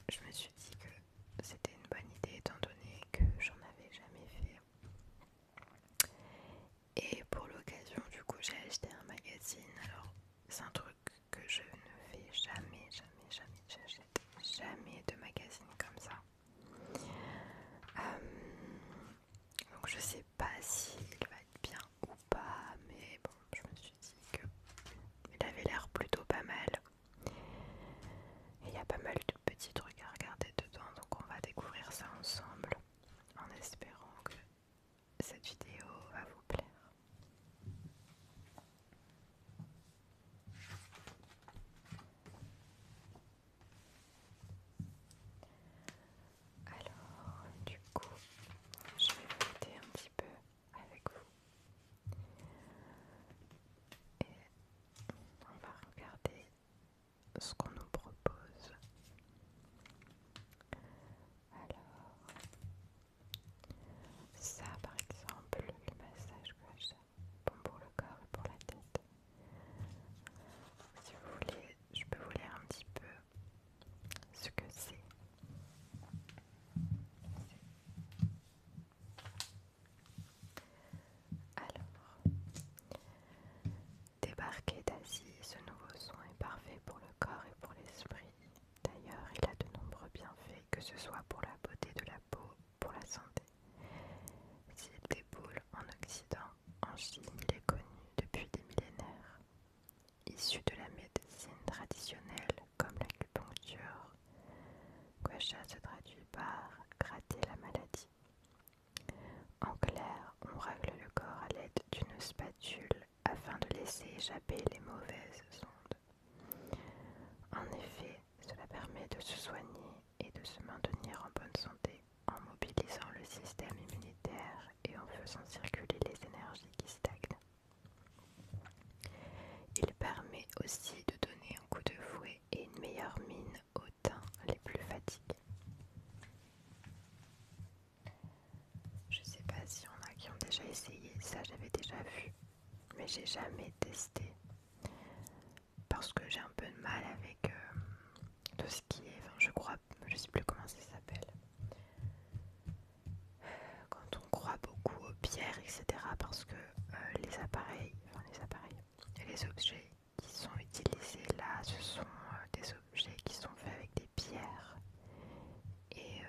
je me suis dit que c'était une bonne idée étant donné que j'en avais jamais fait. Et pour l'occasion, du coup, j'ai acheté un magazine. Alors, c'est un truc que je ne fais jamais, jamais, jamais. J'achète jamais de magazine comme ça. Donc, je sais pas s'il va être bien ou pas, mais bon, je me suis dit que il avait l'air plutôt pas mal. Et il y a pas mal de petits trucs à regarder dedans, donc on va découvrir ça ensemble en espérant que cette vidéo va vous plaire. Alors, du coup, je vais feuilleter un petit peu avec vous et on va regarder ce qu'on nous propose. Alors, ça par exemple, le massage gauche, bon pour le corps et pour la tête. Si vous voulez, je peux vous lire un petit peu ce que c'est. Alors, débarquer d'Asie, ce nouveau soin est parfait pour le corps et pour l'esprit. D'ailleurs, il a de nombreux bienfaits, que ce soit pour la beauté de la peau, pour la santé. S'il déboule en Occident, en Chine, il est connu depuis des millénaires. Issu de la médecine traditionnelle, comme l'acupuncture, Gua Sha se traduit par gratter la maladie. En clair, on règle le corps à l'aide d'une spatule afin de laisser échapper les mauvaises ondes. En effet, cela permet de se soigner et de se maintenir en bonne santé en mobilisant le système immunitaire et en faisant circuler les énergies qui stagnent. Il permet aussi de donner un coup de fouet et une meilleure mine aux teints les plus fatigués. Je sais pas s'il y en a qui ont déjà essayé, ça j'avais déjà vu, mais j'ai jamais testé parce que j'ai un peu de mal avec tout ce qui est, enfin je crois, je sais plus comment ça s'appelle, quand on croit beaucoup aux pierres, etc. parce que les objets qui sont utilisés là, ce sont des objets qui sont faits avec des pierres et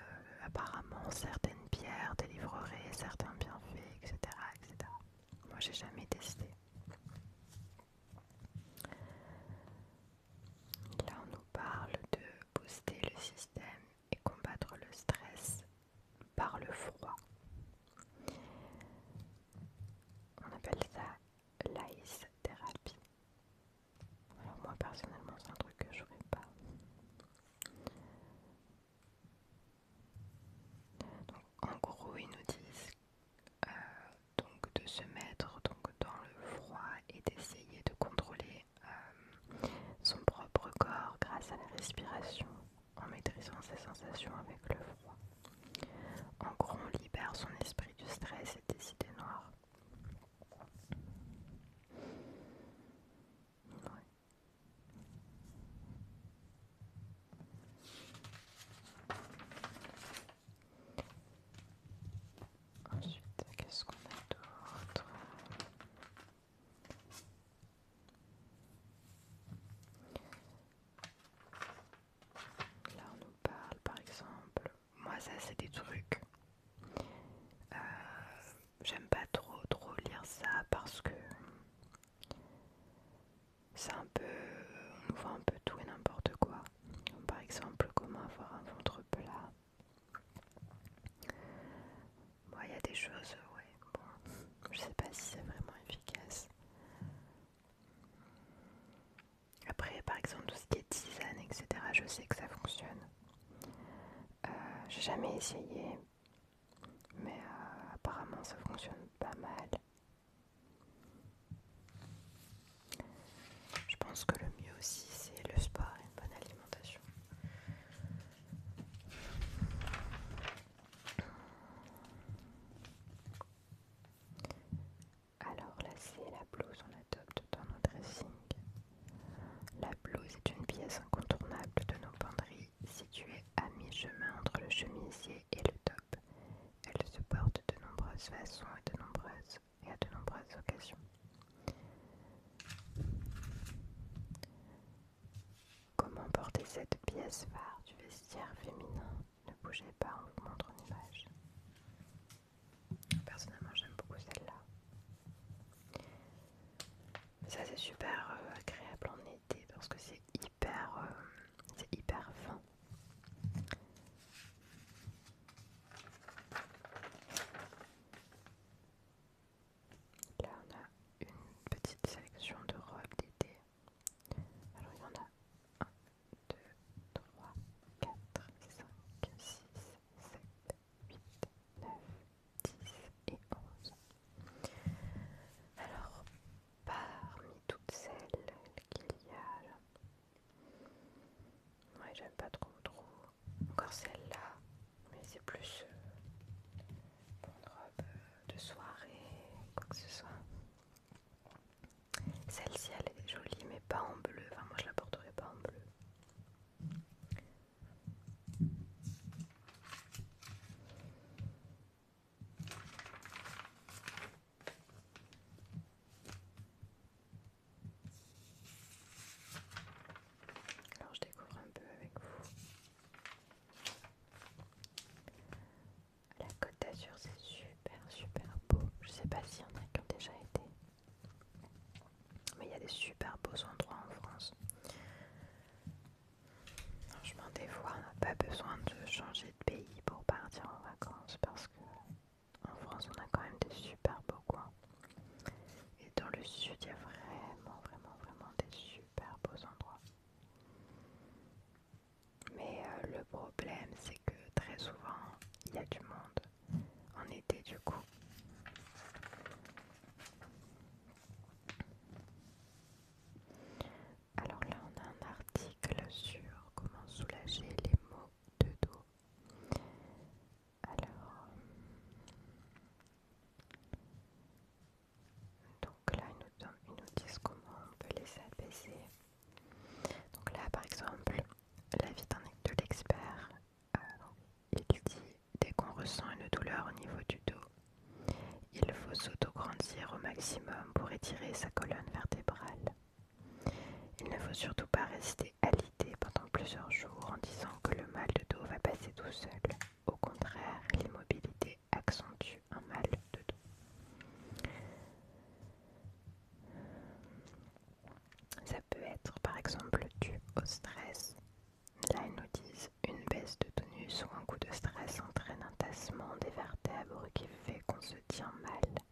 apparemment certaines pierres délivreraient certains bienfaits, etc., etc. Moi j'ai jamais testé. Là on nous parle de booster le système et combattre le stress par le froid. On appelle ça l'ice thérapie. Alors moi personnellement c'est un truc que je ferais pas. Donc en gros ils nous disent donc de se mettre donc dans le froid et d'essayer de contrôler son propre corps grâce à la respiration en maîtrisant ses sensations avec le froid. En gros on libère son esprit du stress et des idées noires. Ouais. Ensuite, qu'est-ce qu'on a d'autre? Là, on nous parle, par exemple, moi ça c'est des trucs, euh, j'aime pas trop lire ça parce que c'est un peu, on nous voit un peu tout et n'importe quoi. Comme par exemple, comment avoir un ventre plat. Moi, il y a des choses, ouais, bon, je sais pas si c'est vraiment efficace. Après, par exemple, tout ce qui est tisane, etc., je sais que ça fonctionne. J'ai jamais essayé, mais apparemment ça fonctionne pas mal. Je pense que le mieux aussi c'est le sport et une bonne alimentation. Alors là c'est la blouse, on adopte dans nos dressings. La blouse est une pièce incontournable de nos penderies située à façons et à de nombreuses occasions. Comment porter cette pièce phare du vestiaire féminin? Ne bougez pas, on vous montre une image. Personnellement, j'aime beaucoup celle-là. Ça, c'est super agréable en été parce que c'est hyper fin. Là, on a une petite sélection de robes d'été. Alors, il y en a 1, 2, 3, 4, 5, 6, 7, 8, 9, 10 et 11. Alors, parmi toutes celles qu'il y a là, moi j'aime pas trop encore celle-là, mais c'est plus pour une robe de soirée, quoi que ce soit. Celle-ci elle est jolie mais pas en bleu, enfin moi je la porterai pas en bleu. Alors je découvre un peu avec vous. La Côte d'Azur c'est super beau. Je sais pas s'il y en a qui ont déjà été. Mais il y a des super beaux endroits en France. Franchement des fois on n'a pas besoin de changer de pays pour partir en vacances parce que en France on a quand même des super beaux coins. Et dans le sud il y a vraiment des super beaux endroits. Mais le problème c'est que très souvent il y a du monde en été du coup. Alors là on a un article sur comment soulager les maux de dos. Alors donc là ils nous disent comment on peut les apaiser. Donc là par exemple l'avis de l'expert, il dit dès qu'on ressent une douleur au niveau du dos, il faut s'auto-grandir au maximum pour étirer sa colonne vertébrale. Il ne faut surtout pas rester alité pendant plusieurs jours en disant que le mal de dos va passer tout seul. Au contraire, l'immobilité accentue un mal de dos. Ça peut être par exemple dû au stress. Là, ils nous disent une baisse de tonus ou un coup de stress entraîne un tassement des vertèbres qui fait qu'on se tient mal.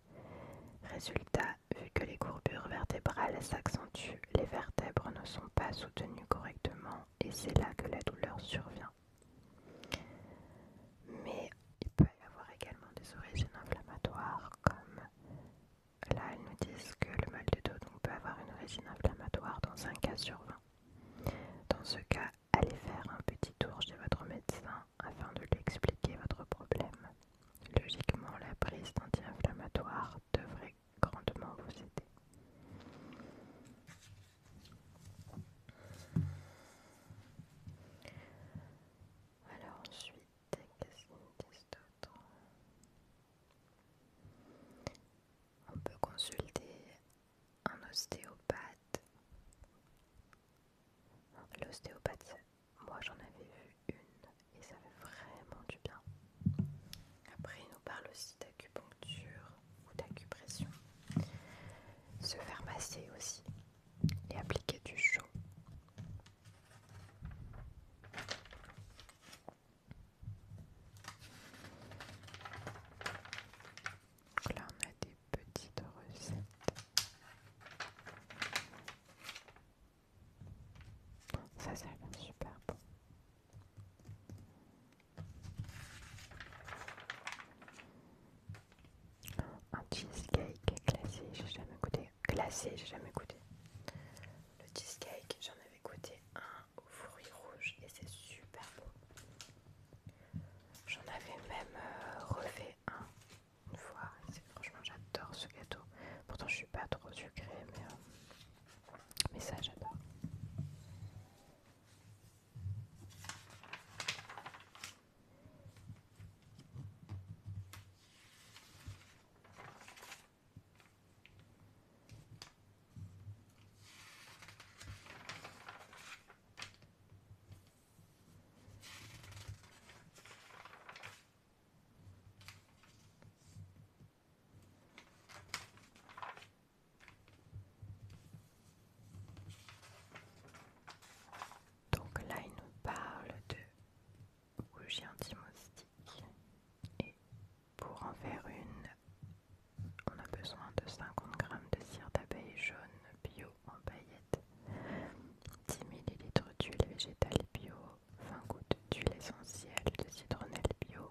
Résultat, vu que les courbures vertébrales s'accentuent, les vertèbres ne sont pas soutenues correctement et c'est là que la douleur survient. Mais il peut y avoir également des origines inflammatoires comme là ils nous disent que le mal de dos donc, peut avoir une origine inflammatoire dans un cas sur 20. Dans ce cas, allez faire un petit tour chez votre médecin afin de lui expliquer votre problème. Logiquement, la prise d'anti-inflammatoires devrait grandement vous aider. Alors ensuite, qu'est-ce qu'ils nous disent d'autre? On peut consulter un ostéopathe. L'ostéopathe, moi j'en avais vu une et ça fait vraiment du bien. Après, il nous parle aussi d'acupuncture ou d'acupression. Se faire masser aussi et appliquer du chaud. Donc là, on a des petites recettes. Ça a l'air super bon. Un cheesecake glacé, j'ai jamais goûté. Glacé, j'ai jamais goûté. Le cheesecake, j'en avais goûté un aux fruits rouges et c'est super bon. J'en avais même refait un une fois. Franchement, j'adore ce gâteau. Pourtant, je suis pas trop sucrée, mais ça, j'adore. bougie anti-moustique. Et pour en faire une, on a besoin de 50 g de cire d'abeille jaune bio en paillettes, 10 ml d'huile végétale bio, 20 gouttes d'huile essentielle de citronnelle bio,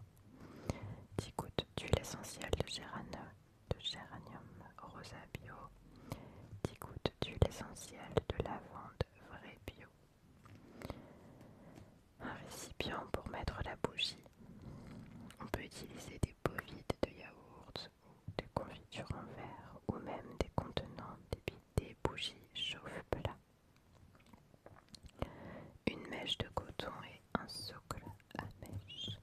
10 gouttes d'huile essentielle de géranium rosa bio, 10 gouttes d'huile essentielle de lavande vraie bio. Un récipient pour mettre la bougie. On peut utiliser des pots vides de yaourt ou des confitures en verre ou même des contenants des bougies chauffe-plat. Une mèche de coton et un socle à mèche.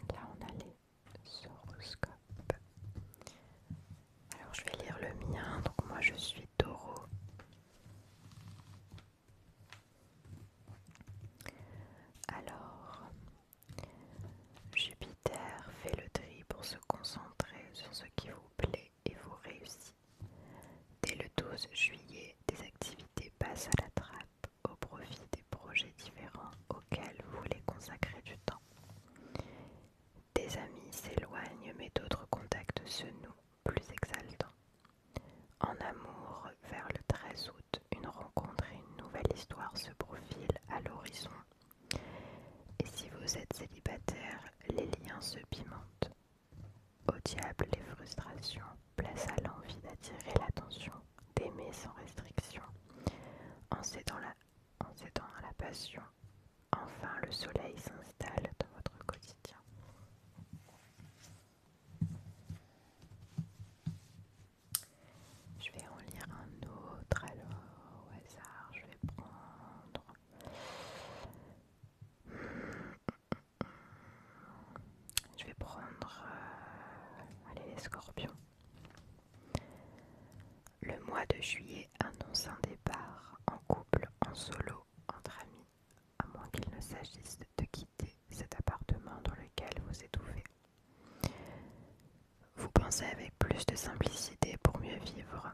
Là on a les horoscopes. Alors je vais lire le mien, donc moi je suis Taureau. Alors, Jupiter fait le tri pour se concentrer sur ce qui vous plaît et vous réussit. Dès le 12 juillet, des activités passent à la trappe au profit des projets différents auxquels vous voulez consacrer du temps. Des amis s'éloignent mais d'autres contacts se nouent, plus exaltants. En amour, vers le 13 août, une rencontre et une nouvelle histoire se profilent à l'horizon. Et si vous êtes célibataire, les liens se pimentent. Au diable les frustrations, place à l'envie d'attirer l'attention, d'aimer sans restriction. En cédant à la passion, enfin le soleil s'installe dans votre quotidien. Je vais en lire un autre alors, au hasard, je vais prendre... allez, les scorpions. Le mois de juillet annonce un départ en couple, en solo, entre amis, à moins qu'il ne s'agisse de quitter cet appartement dans lequel vous étouffez. Vous pensez avec plus de simplicité pour mieux vivre.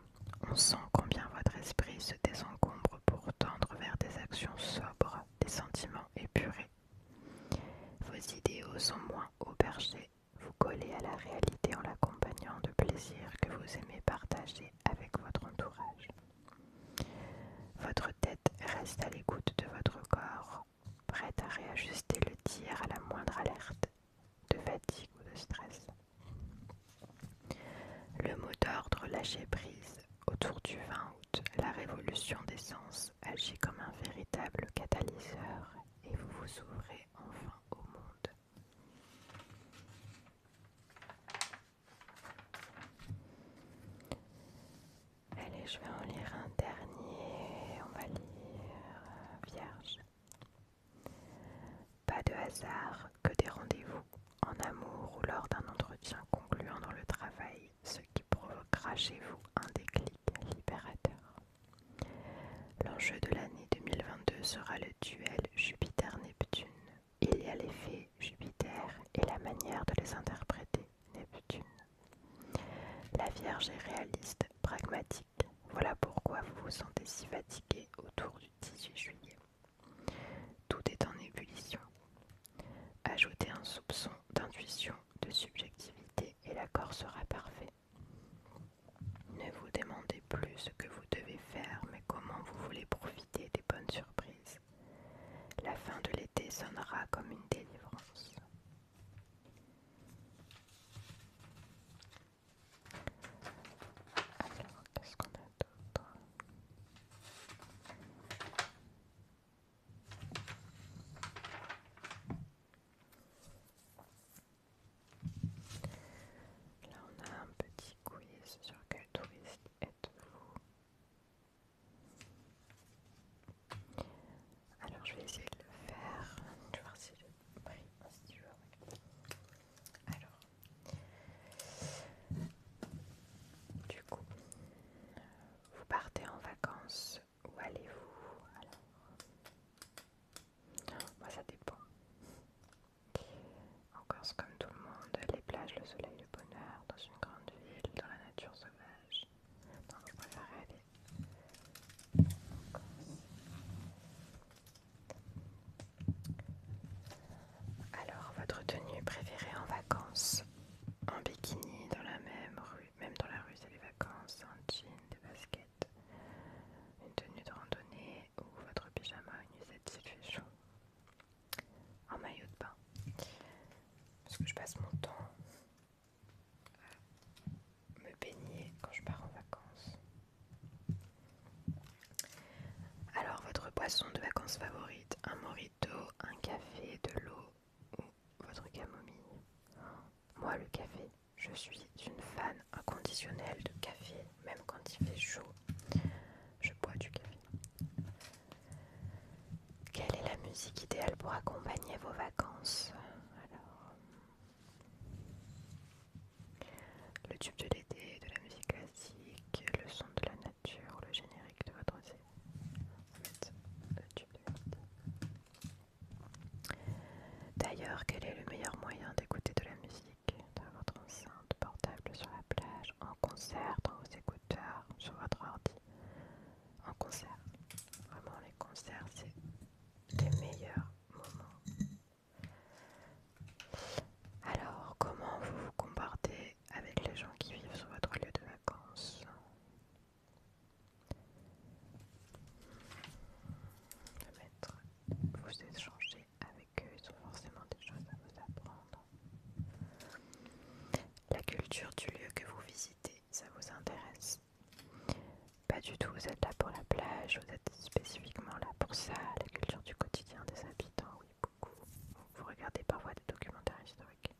On sent combien votre esprit se désencombre pour tendre vers des actions sobres, des sentiments épurés. Vos idéaux sont moins haut perchés. Vous collez à la réalité en l'accompagnant de plaisirs que vous aimez partager avec votre entourage. Votre tête reste à l'écoute de votre corps, prête à réajuster le tir à la moindre alerte de fatigue ou de stress. Le mot d'ordre lâcher prise. Autour du 20 août, la révolution des sens agit comme un véritable catalyseur et vous vous ouvrez enfin au monde. Allez, je vais en lire un dernier. On va lire Vierge. Pas de hasard, que des rendez-vous, en amour ou lors d'un entretien concluant dans le travail, ce qui provoquera chez vous un déclic libérateur. L'enjeu de l'année 2022 sera le duel Jupiter-Neptune. Il y a l'effet Jupiter et la manière de les interpréter, Neptune. La Vierge est réaliste, pragmatique. Voilà pourquoi vous vous sentez si fatigué autour du 18 juillet. Tout est en ébullition. Ajoutez un soupçon d'intuition, de subjectivité et l'accord sera parfait. Ne vous demandez plus ce que vous devez faire, mais comment vous voulez profiter des bonnes surprises. La fin de l'été sonnera comme une délivrance. Alors, qu'est-ce qu'on a d'autre? Là, on a un petit quiz sur quel touriste êtes-vous. Alors, je vais essayer de le faire. Je vais voir si j'ai pour accompagner vos vacances. Alors, le tube de l'été, de la musique classique, le son de la nature, le générique de votre série. En fait, le tube de l'été. D'ailleurs, quel est le meilleur moyen d'écouter de la musique dans votre enceinte portable sur la plage, en concert, dans vos écouteurs, sur votre ordi? En concert. Vraiment, les concerts, c'est les meilleurs moments. Alors, comment vous vous comportez avec les gens qui vivent sur votre lieu de vacances? Vous échangez avec eux, ils ont forcément des choses à vous apprendre. La culture du lieu que vous visitez, ça vous intéresse? Pas du tout, vous êtes là pour la plage, vous êtes spécifiquement là pour ça, la culture du quotidien des habitants, oui, beaucoup. Vous regardez parfois des documentaires historiques.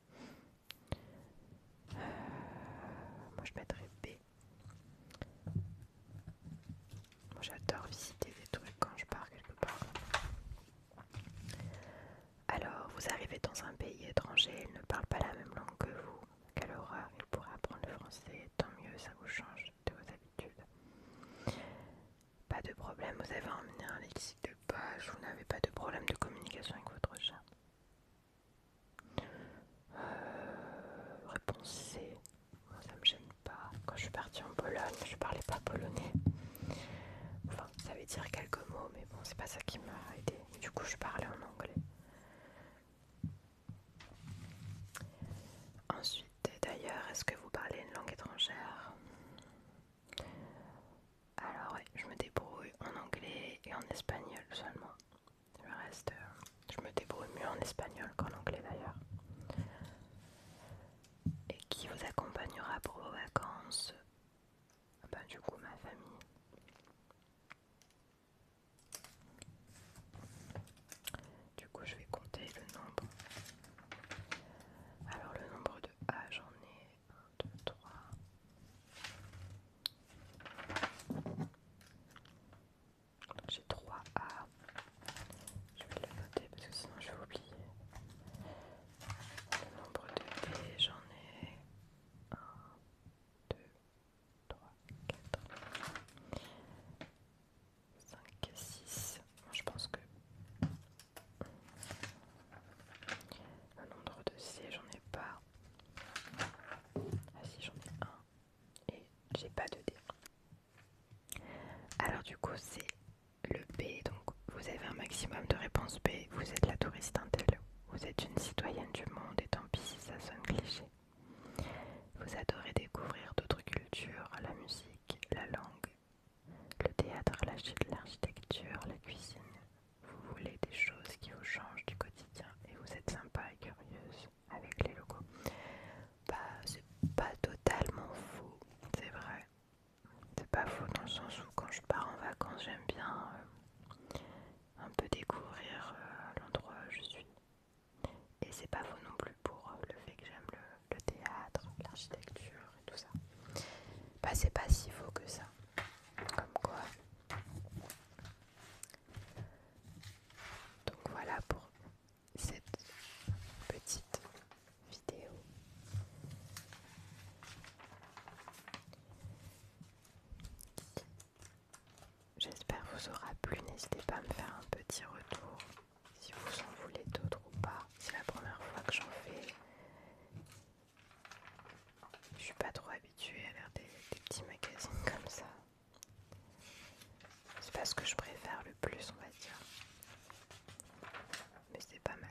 Moi je mettrais B. Moi j'adore visiter des trucs quand je pars quelque part. Alors, vous arrivez dans un pays étranger, ils ne parlent pas la même langue que vous. Quelle horreur, ils pourraient apprendre le français, tant mieux, ça vous change de vos habitudes. Pas de problème, vous avez emmené un lexique de page, vous n'avez pas de problème de communication avec votre chat. Réponse C. Moi, ça me gêne pas. Quand je suis partie en Pologne, je parlais pas polonais. Enfin, ça veut dire quelques mots, mais bon, c'est pas ça qui m'a aidé. Du coup, je parlais en anglais. Ensuite, d'ailleurs, est-ce que vous parlez une langue étrangère? Alors, ouais, je me débrouille en anglais et en espagnol seulement. Le reste, je me débrouille mieux en espagnol qu'en anglais d'ailleurs. Et qui vous accompagnera pour vos vacances? Bah, du coup, ma famille. Du coup, je vais compter le nombre. Alors, le nombre de A, j'en ai 1, 2, 3. J'ai 3 A. Je vais le noter parce que sinon je vais oublier. Le nombre de B, j'en ai 1, 2, 3, 4, 5, 6. Bon, je pense que le nombre de C, j'en ai pas. Ah si, j'en ai un. Et j'ai pas de D. Alors du coup, c'est le B. Donc vous avez un maximum de réponses B. Vous êtes la touriste intello. Vous êtes une citoyenne du monde et tant pis si ça sonne cliché. Vous adorez découvrir d'autres cultures, la musique, la langue, le théâtre, l'architecture, la cuisine. Vous voulez des choses qui vous changent du quotidien et vous êtes sympa et curieuse avec les locaux. Bah, c'est pas totalement faux, c'est vrai. C'est pas faux dans le sens où quand je pars en vacances, j'aime bien un peu découvrir l'endroit où je suis. Et c'est pas faux non plus pour le fait que j'aime le théâtre, l'architecture et tout ça. Bah, c'est pas si faux que ça. Comme quoi. Donc voilà pour cette petite vidéo. J'espère vous aura plu. N'hésitez pas à me faire un petit retour si vous en voulez d'autres ou pas. C'est la première fois que j'en fais. Je suis pas trop habituée à faire des petits magazines comme ça. C'est pas ce que je préfère le plus, on va dire. Mais c'est pas mal.